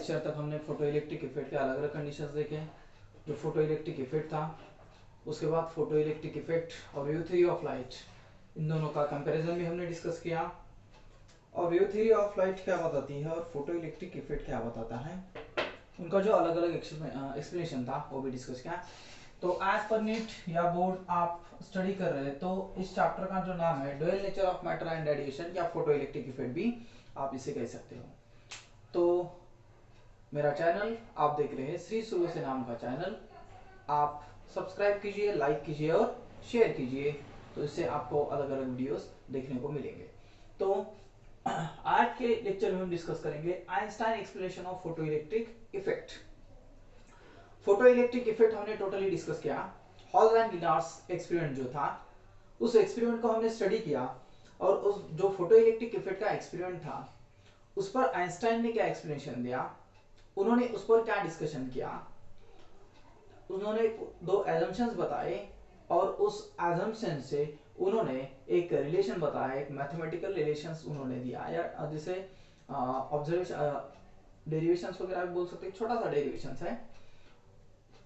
Lecture तक हमने photo electric effect के अलग अलग कंडीशंस देखे। जो फोटो इलेक्ट्रिक इफेक्ट था, उसके बाद फोटो इलेक्ट्रिक इफेक्ट और वेव थ्योरी ऑफ लाइट, इन दोनों का कंपैरिजन भी हमने डिस्कस किया। और वेव थ्योरी ऑफ लाइट क्या बताती है और फोटो इलेक्ट्रिक इफेक्ट क्या बताता है, उनका जो अलग अलग एक्सप्लेनेशन था वो भी डिस्कस किया। तो एज पर नीट या बोर्ड आप स्टडी कर रहे हैं तो इस चैप्टर का जो नाम है dual nature of matter and radiation या फोटो इलेक्ट्रिक इफेक्ट भी आप इसे कह सकते हो। तो मेरा चैनल आप देख रहे हैं श्री सूर्य से नाम का चैनल, आप सब्सक्राइब कीजिए, लाइक कीजिए और शेयर कीजिए, तो इससे आपको अलग अलग वीडियोस देखने को मिलेंगे। तो आज के लेक्चर में हम डिस्कस करेंगे Einstein explanation of photo electric effect. Photo electric effect हमने टोटली डिस्कस किया। हॉल एंड लिनार्स एक्सपेरिमेंट जो था, उस एक्सपेरिमेंट को हमने स्टडी किया और उस जो फोटो इलेक्ट्रिक इफेक्ट का एक्सपेरिमेंट था उस पर आइंस्टाइन ने क्या एक्सप्लेनेशन दिया, उन्होंने उस पर क्या डिस्कशन किया, उन्होंने दो एजम्पशंस बताए और उस एजम्पशन से उन्होंने एक रिलेशन बताया, एक मैथमेटिकल रिलेशंस उन्होंने दिया, या जिसे ऑब्जर्वेशन डेरिवेशंस वगैरह भी बोल सकते हैं, छोटा सा डेरिवेशंस है।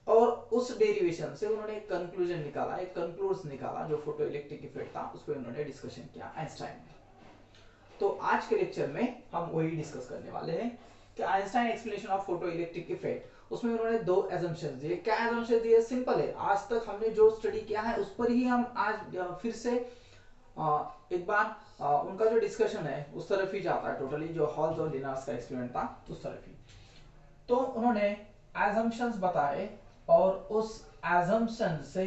और उस डेरिवेशन से उन्होंने एक कंक्लूजन निकाला, एक कंक्लूड्स निकाला जो फोटो इलेक्ट्रिक इफेक्ट था, उस पर उन्होंने डिस्कशन किया आइंस्टाइन ने। तो आज के लेक्चर में हम वही डिस्कस करने वाले हैं कि Einstein explanation of photo electric effect, उसमें उन्होंने दो एजम्पशंस दिए। क्या एजम्पशन दिए? सिंपल है, आज तक हमने जो स्टडी किया है उस पर ही हम आज फिर से एक बार उनका जो डिस्कशन है उस तरफ ही जाता है, टोटली जो हॉल्स और लिनार्स का एक्सपेरिमेंट था उस तरफ ही। तो उन्होंने एजम्पशंस बताए और उस एजम्पशन से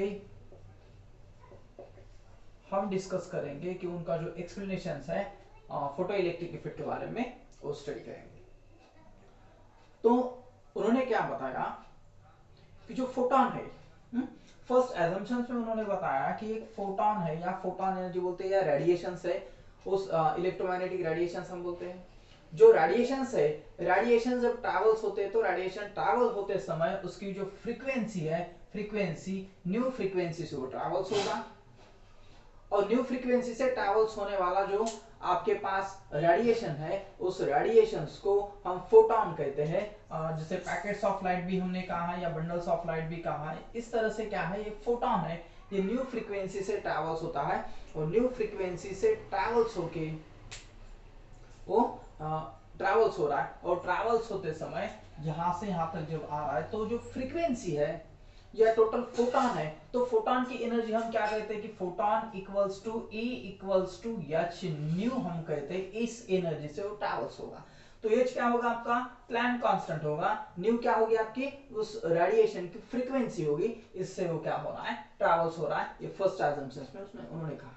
हम डिस्कस करेंगे कि उनका जो एक्सप्लेनेशन है फोटो इलेक्ट्रिक इफेक्ट के बारे में वो स्टडी करेंगे। तो उन्होंने क्या बताया कि जो फोटॉन है, फर्स्ट एजम्पशन में उन्होंने बताया कि एक फोटॉन है या फोटॉन एनर्जी बोलते हैं या रेडिएशंस है, उस इलेक्ट्रोमैग्नेटिक रेडिएशंस हम बोलते हैं। जो रेडिएशंस है, रेडिएशन जब ट्रैवल्स होते हैं तो रेडिएशन ट्रैवल होते समय उसकी जो फ्रीक्वेंसी है, फ्रीक्वेंसी न्यू फ्रीक्वेंसी से वो ट्रैवल्स होगा और न्यू फ्रीक्वेंसी से ट्रैवल्स होने वाला जो आपके पास रेडिएशन है उस रेडिएशंस को हम फोटॉन कहते हैं। जैसे पैकेट्स ऑफ लाइट भी हमने कहा है या बंडल्स ऑफ लाइट भी कहा है, इस तरह से क्या है, ये फोटॉन है, ये न्यू फ्रीक्वेंसी से ट्रैवल्स होता है और न्यू फ्रीक्वेंसी से ट्रैवल्स होके वो ट्रैवल्स हो रहा है और ट्रैवल्स होते समय यहां से यहां तक जब आ रहा है तो जो फ्रीक्वेंसी है या टोटल फोटॉन है, तो फोटॉन की एनर्जी हम क्या कहते हैं कि photon equals to E equals to h nu, हम कहते हैं इस एनर्जी से वो ट्रैवल्स होगा। तो एच क्या होगा आपका, प्लैंक कांस्टेंट होगा, न्यू क्या होगी आपकी उस रेडिएशन की फ्रीक्वेंसी होगी, इससे वो क्या हो रहा है, ट्रैवल्स हो रहा है। ये फर्स्ट एजम्पशन में उसने उन्होंने कहा।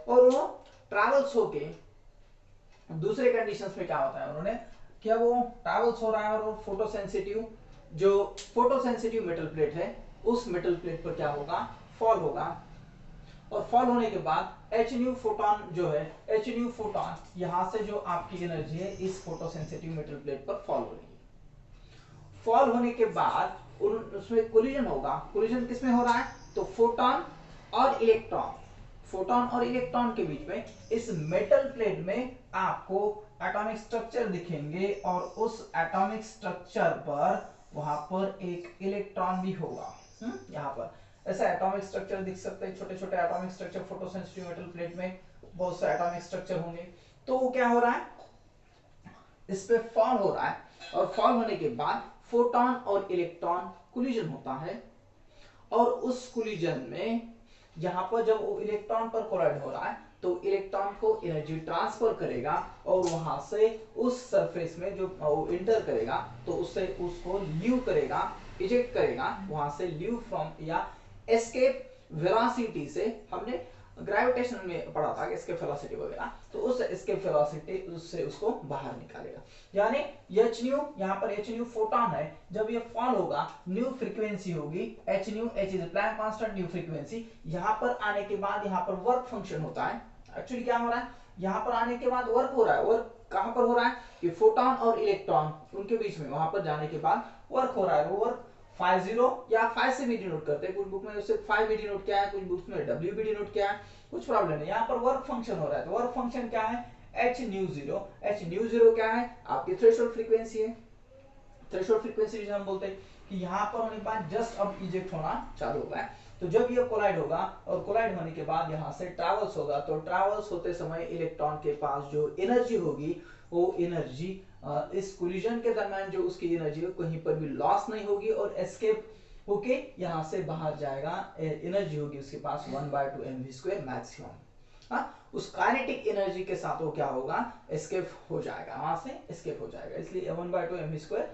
और वो ट्रैवल्स होके दूसरे कंडीशंस में क्या होता है, उन्होंने क्या वो ट्रैवल्स हो रहा है और फोटो सेंसिटिव, जो फोटो सेंसिटिव मेटल प्लेट है उस मेटल प्लेट पर क्या होगा, फॉल होगा और फॉल होने के बाद एच न्यू फोटॉन जो है, एच न्यू फोटॉन यहां से जो आपकी एनर्जी है इस फोटो सेंसिटिव मेटल प्लेट पर फॉल हो रही है। फॉल होने के बाद उसमें कोलिजन होगा। कोलिजन किसमें हो रहा है, तो फोटॉन और इलेक्ट्रॉन, फोटॉन और इलेक्ट्रॉन के बीच में इस मेटल प्लेट में आपको एटॉमिक स्ट्रक्चर दिखेंगे और उस एटॉमिक स्ट्रक्चर पर वहां पर एक इलेक्ट्रॉन भी होगा। यहाँ पर ऐसा एटॉमिक स्ट्रक्चर दिख सकते हैं, छोटे छोटे atomic structure photo sensitive metal plate में बहुत से एटॉमिक स्ट्रक्चर होंगे। तो वो क्या हो रहा है, इस पे फॉल हो रहा है और फॉल होने के बाद फोटॉन और इलेक्ट्रॉन कोलिजन होता है और उस कोलिजन में यहां पर जब वो इलेक्ट्रॉन पर कोलाइड हो रहा है तो इलेक्ट्रॉन को एनर्जी ट्रांसफर करेगा और वहां से उस सरफेस में जो वो इंटर करेगा तो उससे उसको लीव करेगा, इजेक्ट करेगा वहां से, लीव फ्रॉम या एस्केप वेलोसिटी से, हमने ग्रेविटेशन में पढ़ा था कि एस्केप वेलोसिटी वगैरह, तो उस एस्केप वेलोसिटी उससे उसको बाहर निकालेगा। यानी एच न्यू, यहाँ पर एच न्यू फोटॉन है, जब ये फॉल होगा न्यू फ्रीक्वेंसी होगी h nu, h is Planck constant nu frequency. यहाँ पर आने के बाद यहाँ पर वर्क फंक्शन होता है। एक्चुअली क्या हो रहा है, यहाँ पर आने के बाद वर्क हो रहा है। वर्क कहां पर हो रहा है कि फोटॉन और इलेक्ट्रॉन उनके बीच में, वहां पर जाने के बाद वर्क हो रहा है। वो वर्क 50 या 5 से भी डिनोट करते हैं, कुछ बुक में उसे 5 भी डिनोट किया है, कुछ बुक्स में W भी डिनोट किया है, कुछ प्रॉब्लम नहीं। यहाँ पर वर्क फंक्शन हो रहा है, तो वर्क फंक्शन क्या है, एच न्यू जीरो क्या है, आपकी थ्रेशोल्ड फ्रीक्वेंसी है। थ्रेशोल्ड फ्रीक्वेंसी जो हम बोलते हैं कि यहाँ पर होने के बाद जस्ट अब इजेक्ट होना चालू होगा। तो जब ये कोलाइड होगा और कोलाइड होने के बाद यहाँ से ट्रैवल्स होगा, तो ट्रैवल्स होते समय इलेक्ट्रॉन के पास जो एनर्जी होगी वो एनर्जी इस कोलिजन के दरमियान जो उसकी एनर्जी है कहीं पर भी लॉस नहीं होगी और एस्केप होके यहाँ से बाहर जाएगा। एनर्जी होगी उसके पास 1/2 mv² मैक्सिमम। उस काइनेटिक एनर्जी के साथ वो क्या होगा, एस्केप हो जाएगा, वहां से एस्केप हो जाएगा, इसलिए 1/2 mv²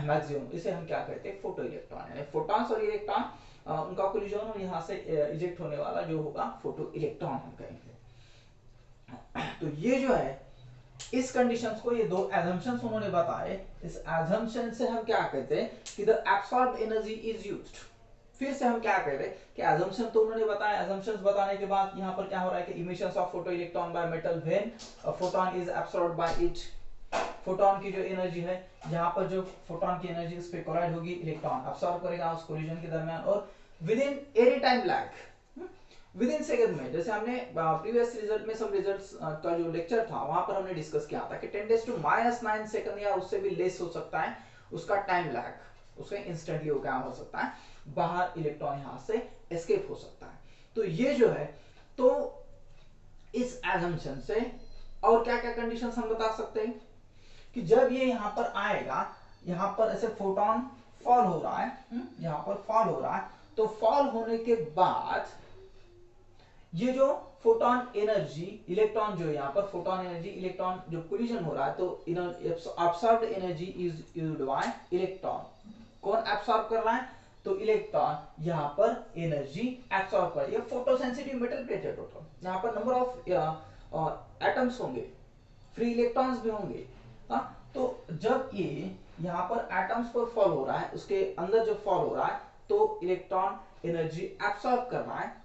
मैक्सिमम। इसे हम क्या कहते हैं, फोटो इलेक्ट्रॉन, यानी फोटॉन्स और इलेक्ट्रॉन उनका कोलिजन और यहाँ से इजेक्ट होने वाला जो होगा फोटो इलेक्ट्रॉन हम कहेंगे। तो ये जो है इस कंडीशंस को, ये दो एजम्पशंस उन्होंने बताए, इस एजम्पशन से हम क्या कहते हैं कि the absorbed energy is used. फिर से हम क्या कह रहे हैं कि एजम्पशन तो उन्होंने बताया, एजम्पशंस बताने के बाद यहाँ पर क्या हो रहा है कि emissions of photo electron by metal when a photon is absorbed by it. Photon की जो एनर्जी है, जहां पर जो फोटोन की एनर्जी उस पे कोलाइड होगी, इलेक्ट्रॉन अब्सॉर्ब करेगा उस कोलिजन के दरमियान और with in any time lag, with in second में। जैसे हमने प्रीवियस रिजल्ट में सब रिजल्ट्स का जो लेक्चर था वहां पर हमने डिस्कस किया था कि 10⁻⁹ सेकंड या उससे भी लेस हो सकता है उसका टाइम लैग, उसका इंस्टेंटली वो क्या हो सकता है, बाहर इलेक्ट्रॉन यहां से एस्केप हो सकता है। तो ये जो है, तो इस एजम्पशन से और क्या क्या कंडीशंस हम बता सकते हैं कि जब ये यहां पर आएगा, यहां पर ऐसे फोटोन फॉल हो रहा है, यहां पर फॉल हो रहा है, तो फॉल होने के बाद ये जो फोटोन एनर्जी, इलेक्ट्रॉन जो यहाँ पर फोटोन एनर्जी, इलेक्ट्रॉन जो कोलिजन हो रहा है, तो absorbed energy is used by electron. कौन एब्सॉर्ब कर रहा है, तो इलेक्ट्रॉन यहाँ पर एनर्जी एब्सॉर्ब कर, ये फोटो सेंसिटिव मेटल प्लेट है टोटल, यहाँ पर नंबर ऑफ एटम्स होंगे, फ्री इलेक्ट्रॉन्स भी होंगे। तो जब ये यहाँ पर एटम्स पर फॉल हो रहा है, उसके अंदर जब फॉल हो रहा है, तो इलेक्ट्रॉन एनर्जी एब्सॉर्ब कर रहा है।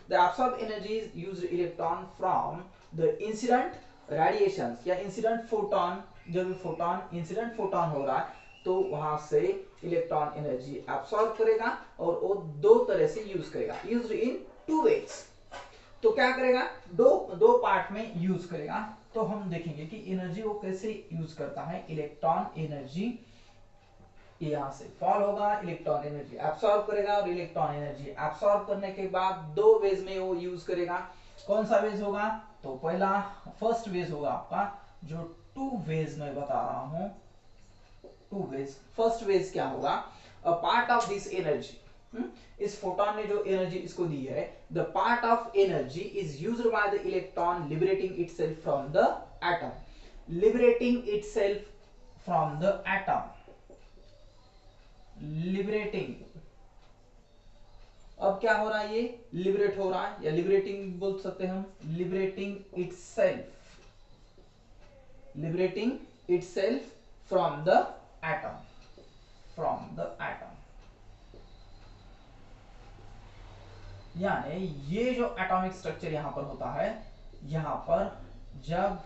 The absorbed energy is used electron from the incident radiations या incident photon, जब फोटोन इंसिडेंट फोटोन हो रहा है तो वहां से इलेक्ट्रॉन एनर्जी एब्सॉर्ब करेगा और वो दो तरह से यूज करेगा, यूज्ड इन टू वेज। तो क्या करेगा, दो पार्ट में यूज करेगा। तो हम देखेंगे कि एनर्जी वो कैसे यूज करता है। इलेक्ट्रॉन एनर्जी यहाँ से फॉल होगा, इलेक्ट्रॉन एनर्जी एब्सॉर्ब करेगा और इलेक्ट्रॉन एनर्जी एब्सॉर्ब करने के बाद दो वेज में वो यूज करेगा। कौन सा वेज होगा, तो पहला फर्स्ट वेज होगा आपका जो टू वेज में बता रहा हूं, टू वेज। फर्स्ट वेज क्या होगा, a part of this energy, इस फोटोन ने जो एनर्जी इसको दी है, the part of energy is used by the electron liberating itself from the atom, liberating itself from the atom, liberating. अब क्या हो रहा है, ये लिबरेट हो रहा है या लिबरेटिंग बोल सकते हैं हम, liberating itself, liberating itself from the atom, from the atom. यानी ये जो एटॉमिक स्ट्रक्चर यहां पर होता है, यहां पर जब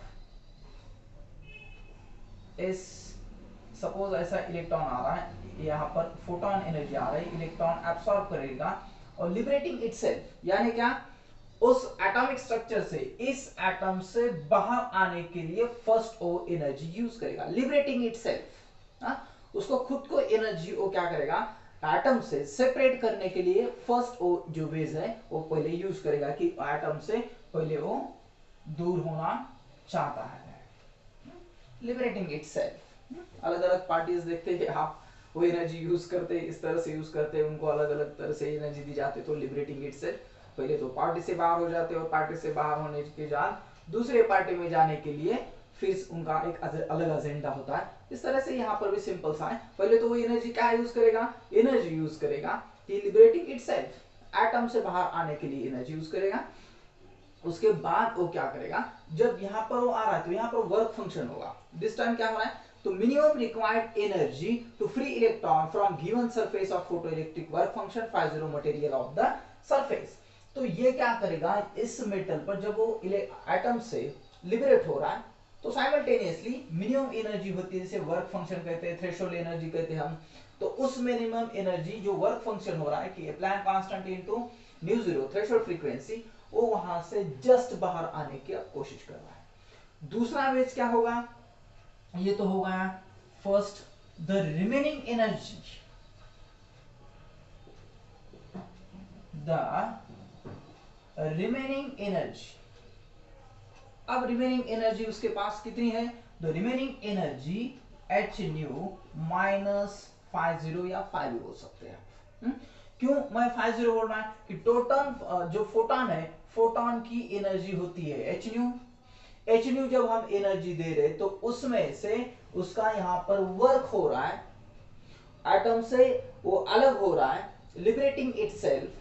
इस सपोज ऐसा इलेक्ट्रॉन आ रहा है, यहाँ पर फोटोन एनर्जी आ रही है, इलेक्ट्रॉन एब्सॉर्ब करेगा और लिबरेटिंग इटसेल्फ, यानी क्या, उस एटॉमिक स्ट्रक्चर से, इस एटम से बाहर आने के लिए फर्स्ट वो एनर्जी यूज करेगा, लिबरेटिंग इटसेल्फ। उसको खुद को एनर्जी वो क्या करेगा, एटम से सेपरेट करने के लिए फर्स्ट वो जो वेज है वो पहले यूज करेगा कि एटम से पहले वो दूर होना चाहता है, लिबरेटिंग इटसेल्फ। अलग अलग पार्टीज देखते हैं आप, वो एनर्जी यूज करते हैं, इस तरह से यूज करते हैं, उनको अलग अलग तरह से एनर्जी दी जाती है। तो लिबरेटिंग इटसेल्फ, पहले तो पार्टी से बाहर हो जाते हैं और पार्टी से बाहर होने के बाद दूसरे पार्टी में जाने के लिए फिर उनका एक अलग एजेंडा होता है। इस तरह से यहाँ पर भी सिंपल सा है, पहले तो वो एनर्जी क्या यूज करेगा, एनर्जी यूज करेगा कि लिबरेटिंग इटसेल्फ, एटम से बाहर आने के लिए एनर्जी यूज करेगा। उसके बाद वो क्या करेगा, जब यहाँ पर वो आ रहा है तो यहाँ पर वर्क फंक्शन होगा। दिस टाइम क्या हो रहा है, तो minimum required energy to free electron from given surface of photoelectric work function 50 material of the surface. तो ये क्या करेगा, इस मेटल पर जब वो एटम से लिबरेट हो रहा है तो साइमल्टेनियसली मिनिमम एनर्जी होती है, जिसे वर्क फंक्शन कहते हैं, थ्रेशोल्ड एनर्जी कहते हैं हम। तो उस मिनिमम एनर्जी जो वर्क फंक्शन हो रहा है कि Planck constant into nu zero threshold frequency, वो वहां से जस्ट बाहर आने की कोशिश कर रहा है। दूसरा वेज क्या होगा, ये तो होगा first, the remaining energy, the remaining energy. अब रिमेनिंग एनर्जी उसके पास कितनी है, the remaining energy H nu minus 50 या 5 बोल सकते हैं। क्यों मैं 50 बोल रहा है कि टोटल जो फोटॉन है, फोटॉन की एनर्जी होती है एच न्यू। एच न्यू जब हम एनर्जी दे रहे तो उसमें से उसका यहां पर वर्क हो रहा है, एटम से वो अलग हो रहा है, लिबरेटिंग इटसेल्फ,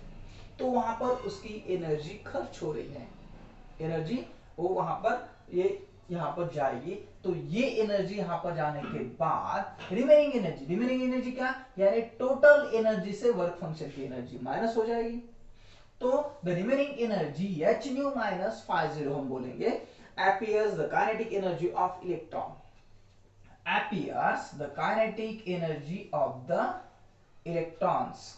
तो वहां पर उसकी एनर्जी खर्च हो रही है, एनर्जी वो वहां पर ये यहां पर जाएगी। तो ये एनर्जी यहां पर जाने के बाद रिमेनिंग एनर्जी, रिमेनिंग एनर्जी क्या, यानी टोटल एनर्जी से वर्क फंक्शन की एनर्जी माइनस हो जाएगी। तो the remaining energy H nu minus 50 हम बोलेंगे appears the kinetic energy of electron, appears the kinetic energy of the electrons।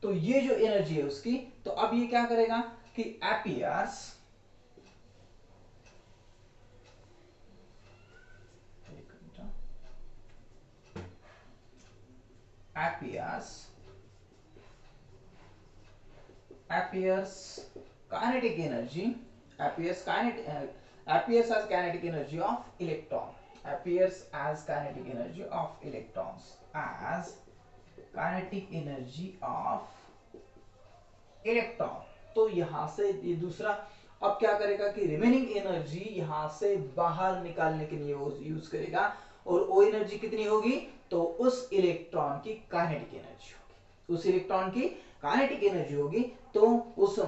तो ये जो एनर्जी है उसकी, तो अब ये क्या करेगा कि appears, appears kinetic energy, appears as kinetic energy of electron, appears as kinetic energy of electrons, as kinetic energy of electron. तो यहां से ये दूसरा अब क्या करेगा कि रिमेनिंग एनर्जी यहां से बाहर निकालने के लिए यूज करेगा, और वो एनर्जी कितनी होगी, तो उस इलेक्ट्रॉन की काइनेटिक एनर्जी होगी, उस इलेक्ट्रॉन की काइनेटिक एनर्जी होगी। तो उस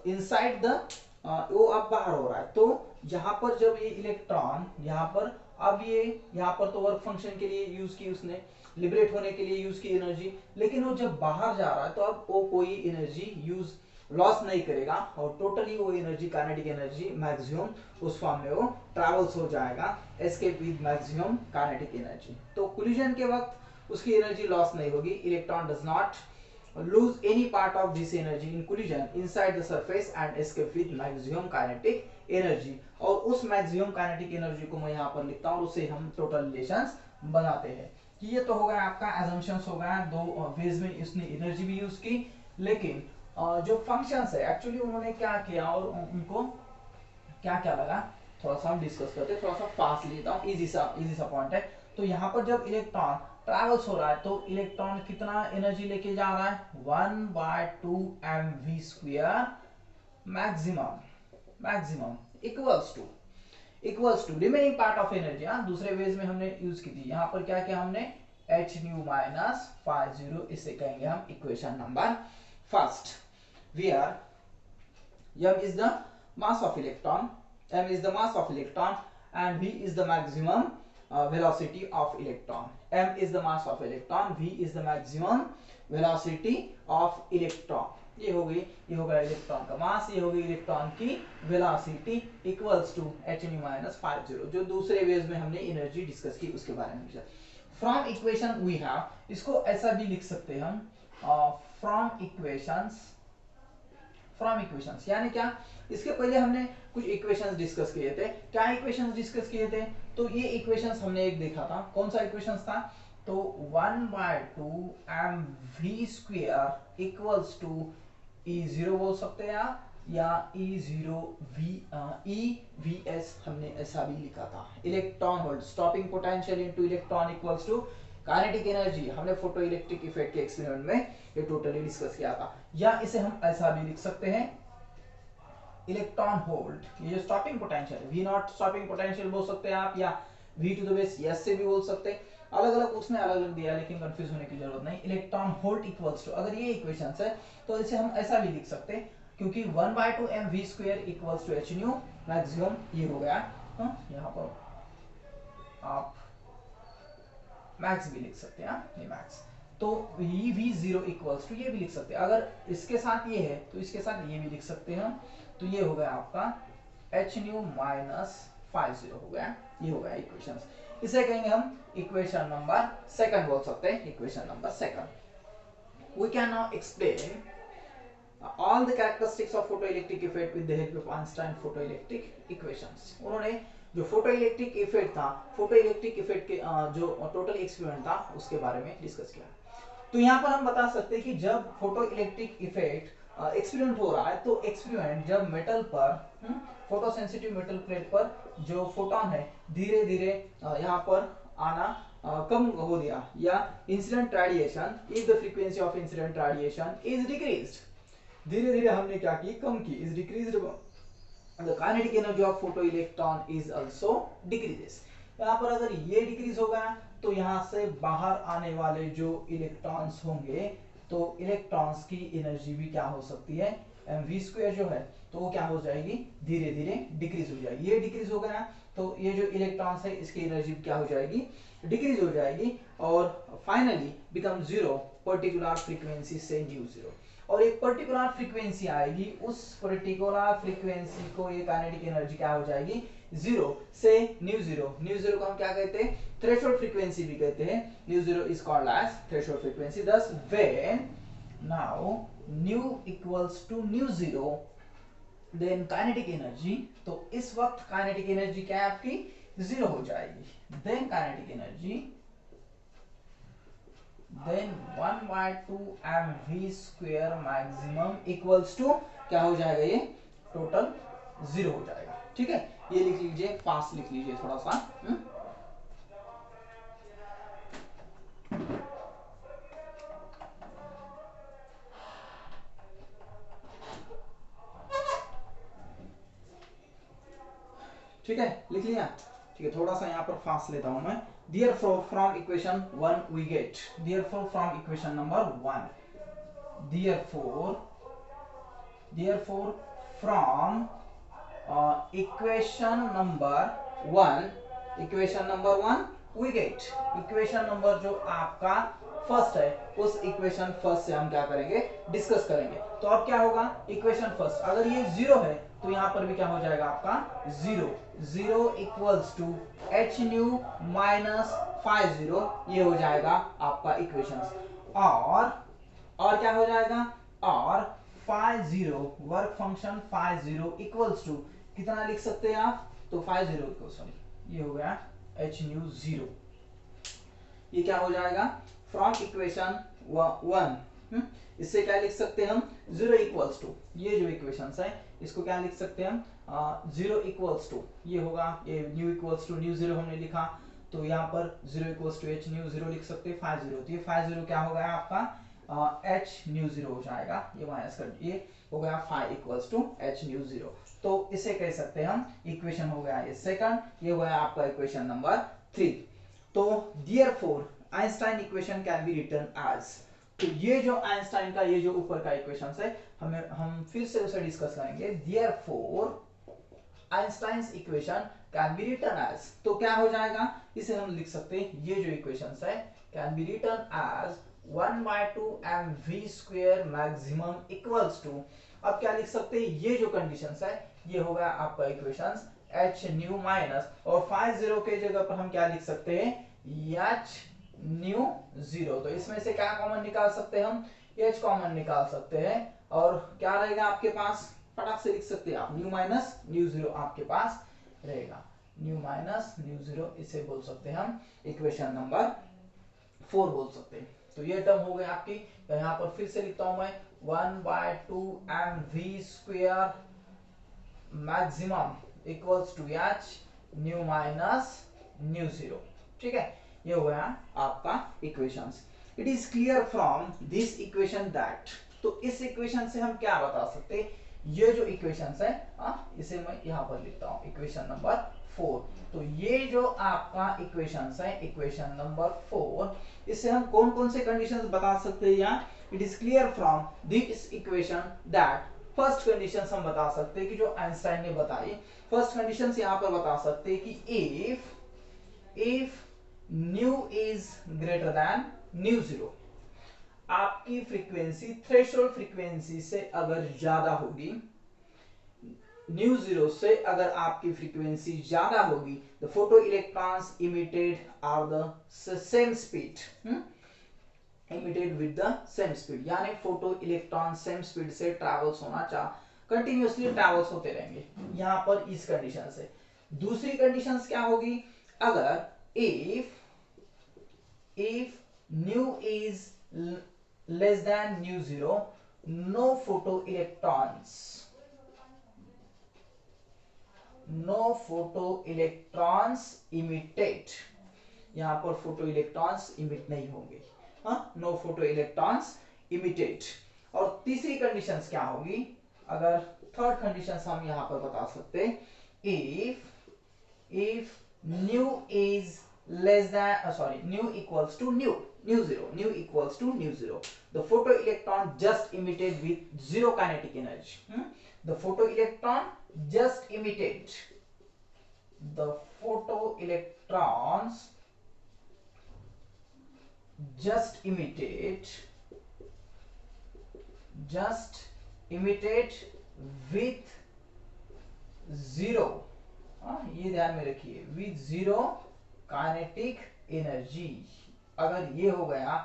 इनसाइड द वो अब बाहर हो रहा है, तो जहां पर जब ये इलेक्ट्रॉन यहां पर, अब ये यहां पर तो वर्क फंक्शन के लिए यूज की उसने, लिबरेट होने के लिए यूज की एनर्जी, लेकिन वो जब बाहर जा रहा है तो अब वो कोई एनर्जी यूज लॉस नहीं करेगा, और टोटली वो एनर्जी काइनेटिक एनर्जी मैक्सिमम उस फॉर्म में वो ट्रैवल्स हो जाएगा, escape with maximum kinetic energy. तो कोलिजन के वक्त उसकी एनर्जी लॉस नहीं होगी, electron does not lose any part of this energy in collision inside the surface and escape with maximum kinetic energy। और उस maximum kinetic energy को मैं यहाँ पर लिखता हूँ और उससे हम टोटल रिलेशंस बनाते हैं। कि ये तो हो गया आपका assumptions हो गया, दो वेज में इसने एनर्जी भी यूज की, लेकिन जो फंक्शंस है एक्चुअली उन्होंने क्या किया और उनको क्या क्या लगा, थोड़ा सा हम डिस्कस करते हैं, थोड़ा सा फास्ट लेता हूँ, इजी सा पॉइंट है। तो यहाँ पर जब इलेक्ट्रॉन ट्रैवल्स हो रहा है तो इलेक्ट्रॉन कितना एनर्जी लेके जा रहा है, 1/2 mv² maximum equals to remaining part of energy. दूसरे वेज में हमने यूज की थी, यहाँ पर क्या किया हमने, एच न्यू माइनस 50, इसे कहेंगे हम equation number first, where m is the mass of electron, m is the mass of electron and v is the maximum velocity of electron, m is the mass of electron, v is the maximum velocity of electron। ये हो गई, ये हो गया electron का मास, ये हो गई इलेक्ट्रॉन की velocity equals to h nu minus 50, जो दूसरे वेज में हमने एनर्जी डिस्कस की उसके बारे में। फ्रॉम इक्वेशन वी हैव, इसको ऐसा भी लिख सकते हैं हम, फ्रॉम इक्वेशंस यानी क्या, इसके पहले हमने कुछ इक्वेशंस डिस्कस किए थे। क्या इक्वेशंस डिस्कस किए थे, तो ये इक्वेशंस हमने एक देखा था, कौन सा इक्वेशंस था, तो 1/2 mv² इक्वल्स टू E0 बोल सकते हैं आप, या EVS हमने ऐसा भी लिखा था, electron hold stopping potential into electron equals to kinetic energy, हमने फोटो इलेक्ट्रिक इफेक्ट के एक्सपेरिमेंट में ये टोटली डिस्कस किया था। या इसे हम ऐसा भी लिख सकते हैं, इलेक्ट्रॉन होल्ड, ये जो स्टॉपिंग पोटेंशियल है, V0 स्टॉपिंग पोटेंशियल बोल सकते हैं आप, या V to the base S से भी बोल सकते हैं, अलग अलग उसने अलग अलग दिया, लेकिन कंफ्यूज होने की जरूरत नहीं। इलेक्ट्रॉन होल्ड इक्वल्स टू, अगर ये इक्वेशंस है तो इसे हम ऐसा भी लिख सकते हैं, क्योंकि 1/2 mv² equals to h nu maximum, ये हो गया, यहाँ पर आप मैक्स भी लिख सकते हैं, ये मैक्स। तो EV0 इक्वल्स टू, ये भी लिख सकते हैं, अगर इसके साथ ये है तो इसके साथ ये भी लिख सकते हैं हम। तो ये हो गया आपका h nu minus 50 हो गया, ये हो गया इक्वेशंस। इसे कहेंगे हम इक्वेशन नंबर सेकंड बोल सकते हैं, equation number second. We can now explain all the characteristics of photoelectric effect with the help of Einstein photoelectric equations। उन्होंने जो फोटोइलेक्ट्रिक इफेक्ट था, फोटोइलेक्ट्रिक इफेक्ट के जो टोटल एक्सपेरिमेंट था उसके बारे में डिस्कस किया। तो यहाँ पर हम बता सकते हैं कि जब फोटोइलेक्ट्रिक इफेक्ट एक्सपेरिमेंट हो रहा है तो एक्सपेरिमेंट जब मेटल पर फोटो सेंसिटिव मेटल प्लेट पर जो फोटोन है धीरे धीरे यहाँ पर आना कम हो दिया, या incident radiation, if the frequency of incident radiation is decreased, धीरे धीरे हमने क्या की, कम की, is decreased, the kinetic energy of photo electron is also decreases. यहाँ पर अगर ये डिक्रीज हो गया तो यहाँ से बाहर आने वाले जो इलेक्ट्रॉन्स होंगे तो इलेक्ट्रॉन्स की एनर्जी भी क्या हो सकती है, mv² जो है तो वो क्या हो जाएगी, धीरे धीरे डिक्रीज हो जाएगी। ये डिक्रीज हो गया तो ये जो इलेक्ट्रॉन्स है इसकी एनर्जी क्या हो जाएगी, डिक्रीज हो जाएगी, और finally become zero particular frequency से न्यू जीरो। और एक पर्टिकुलर फ्रीक्वेंसी आएगी, उस पर्टिकुलर फ्रीक्वेंसी को ये काइनेटिक एनर्जी क्या हो जाएगी, जीरो से न्यू जीरो। न्यू जीरो को हम क्या कहते हैं, थ्रेशोल्ड फ्रीक्वेंसी भी कहते हैं। Nu zero is called as threshold frequency. Thus when now nu equals to nu zero then kinetic energy, तो इस वक्त काइनेटिक एनर्जी क्या है आपकी, जीरो हो जाएगी। Then kinetic energy then 1/2 mv² maximum equals to क्या हो जाएगा, ये टोटल जीरो हो जाएगा। ठीक है, ये लिख लीजिए, फास्ट लिख लीजिए थोड़ा सा। ठीक है, लिख लिया। ठीक है, थोड़ा सा यहाँ पर फास्ट लेता हूं मैं। Therefore from equation 1 we get, therefore from equation number 1, therefore from equation number 1 we get, equation number जो आपका फर्स्ट है उस इक्वेशन फर्स्ट से हम क्या करेंगे, डिस्कस करेंगे। तो अब क्या होगा, इक्वेशन फर्स्ट अगर ये जीरो है तो यहाँ पर भी क्या हो जाएगा आपका zero, zero equals to h nu minus five zero, ये हो जाएगा आपका इक्वेशन। और क्या हो जाएगा, और five zero work function five zero equals to कितना लिख सकते हैं आप, तो फाइव जीरो को सॉरी ये हो गया एच न्यू जीरो। ये क्या हो जाएगा, फ्रॉम इक्वेशन 1 इससे क्या लिख सकते हैं हम, जीरो इक्वल्स टू, ये जो इक्वेशंस है इसको क्या लिख सकते हैं हम, जीरो इक्वल्स टू, ये होगा, ये nu equals to nu zero हमने लिखा, तो यहाँ पर zero equals to h nu zero लिख सकते हैं, फाइव जीरो, तो ये फाइव जीरो क्या हो गया आपका एच न्यू जीरो हो जाएगा, ये माइनस कर, ये हो गया five equals to h nu zero. तो इसे कह सकते हैं हम इक्वेशन हो गया ये सेकंड, ये हो गया आपका इक्वेशन नंबर 3। तो therefore Einstein equation can be written as, तो ये जो आइंस्टाइन का ये जो ऊपर का इक्वेशंस है हम फिर से उसे डिस्कस करेंगे। Therefore Einstein's equation can be written as, तो क्या हो जाएगा, इसे हम लिख सकते हैं, ये जो इक्वेशंस है can be written as 1/2 mv² maximum equals to, अब क्या लिख सकते हैं, ये जो कंडीशंस है ये हो गया आपका इक्वेशंस एच न्यू माइनस, और 50 के जगह पर हम क्या लिख सकते हैं, एच न्यू जीरो। तो इसमें से क्या कॉमन निकाल सकते हैं हम, एच कॉमन निकाल सकते हैं, और क्या रहेगा आपके पास, फटाक से लिख सकते हैं आप, न्यू माइनस न्यू जीरो आपके पास रहेगा, न्यू माइनस न्यू जीरो, इसे बोल सकते हैं हम इक्वेशन नंबर 4 बोल सकते हैं। तो ये टर्म हो गई आपकी, तो यहाँ पर फिर से लिखता हूं मैं 1/2 mv² maximum equals to h nu minus nu zero. ठीक है, ये हो गया आपका equations. It is clear from this equation that, तो इस इक्वेशन से हम क्या बता सकते हैं, ये जो इक्वेशंस है इसे मैं यहाँ पर लिखता हूँ इक्वेशन नंबर 4। तो ये जो आपका इक्वेशंस है इक्वेशन नंबर 4, इससे हम कौन कौन से कंडीशंस बता सकते हैं, या it is clear from this equation that, first conditions हम बता सकते हैं कि जो आइंस्टाइन ने बताई, फर्स्ट कंडीशंस यहाँ पर बता सकते हैं कि if new is greater than mu zero, आपकी फ्रीक्वेंसी थ्रेशोल्ड फ्रीक्वेंसी से अगर ज्यादा होगी, न्यू जीरो से अगर आपकी फ्रीक्वेंसी ज्यादा होगी, the photo electrons emitted are the same speed, emitted with the same speed, यानी फोटो इलेक्ट्रॉन सेम स्पीड से ट्रैवल्स होना कंटिन्यूअसली ट्रैवल्स होते रहेंगे यहां पर इस कंडीशन से। दूसरी कंडीशंस क्या होगी, अगर if nu is less than nu zero, no photoelectrons emitted, यहां पर फोटो इलेक्ट्रॉन्स इमिट नहीं होंगे, नो फोटो इलेक्ट्रॉन्स इमिटेड। और तीसरी कंडीशंस क्या होगी, अगर थर्ड कंडीशंस हम यहां पर बता सकते, if nu is less than nu equals to nu equals to nu zero, the photoelectron just emitted with zero kinetic energy, the photoelectron just emitted, the photoelectrons just emitted with zero, ये ध्यान में रखिए, with zero kinetic energy. अगर ये हो गया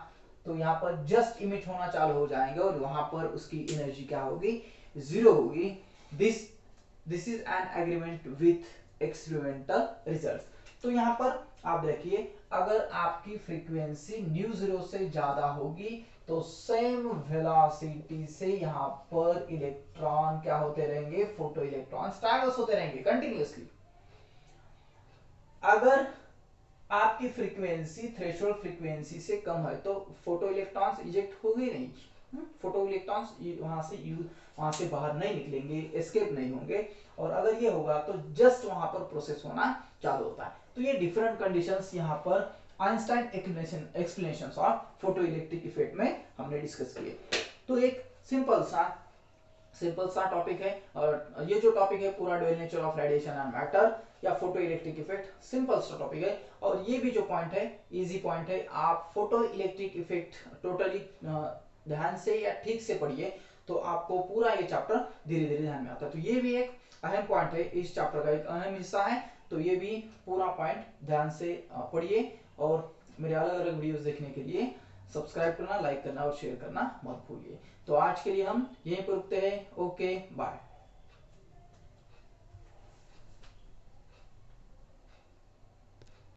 तो यहां पर जस्ट इमिट होना चालू हो जाएंगे और वहां पर उसकी एनर्जी क्या होगी, जीरो होगी। This is an agreement with experimental result. तो यहां पर आप देखिए, अगर आपकी फ्रीक्वेंसी न्यू जीरो से ज्यादा होगी तो सेम वेलोसिटी से यहां पर इलेक्ट्रॉन क्या होते रहेंगे, फोटो इलेक्ट्रॉन्स ट्रैवल्स होते रहेंगे कंटिन्यूअसली। अगर आपकी फ्रीक्वेंसी थ्रेशोल्ड फ्रीक्वेंसी से कम है तो फोटो इलेक्ट्रॉन्स इजेक्ट होंगे नहीं, फोटो इलेक्ट्रॉन्स वहां से बाहर नहीं निकलेंगे, एस्केप नहीं होंगे, और अगर ये होगा तो जस्ट वहां पर प्रोसेस होना चालू होता है। तो ये डिफरेंट कंडीशंस यहाँ पर Einstein explanations of photo electric effect में हमने डिस्कस किए। तो एक सिंपल सा टॉपिक है, और ये जो टॉपिक है पूरा dual nature of radiation and matter या फोटो इलेक्ट्रिक इफेक्ट, सिंपल सा टॉपिक है। और ये भी जो पॉइंट है इजी पॉइंट है, आप फोटो इलेक्ट्रिक इफेक्ट टोटली ध्यान से या ठीक से पढ़िए तो आपको पूरा ये चैप्टर धीरे धीरे ध्यान में आता है। तो ये भी एक अहम पॉइंट है, इस चैप्टर का एक अहम हिस्सा है, तो ये भी पूरा पॉइंट ध्यान से पढ़िए। और मेरे अलग अलग वीडियोस देखने के लिए सब्सक्राइब करना, लाइक करना और शेयर करना मत भूलिए। तो आज के लिए हम यहीं पर रुकते हैं। Okay bye.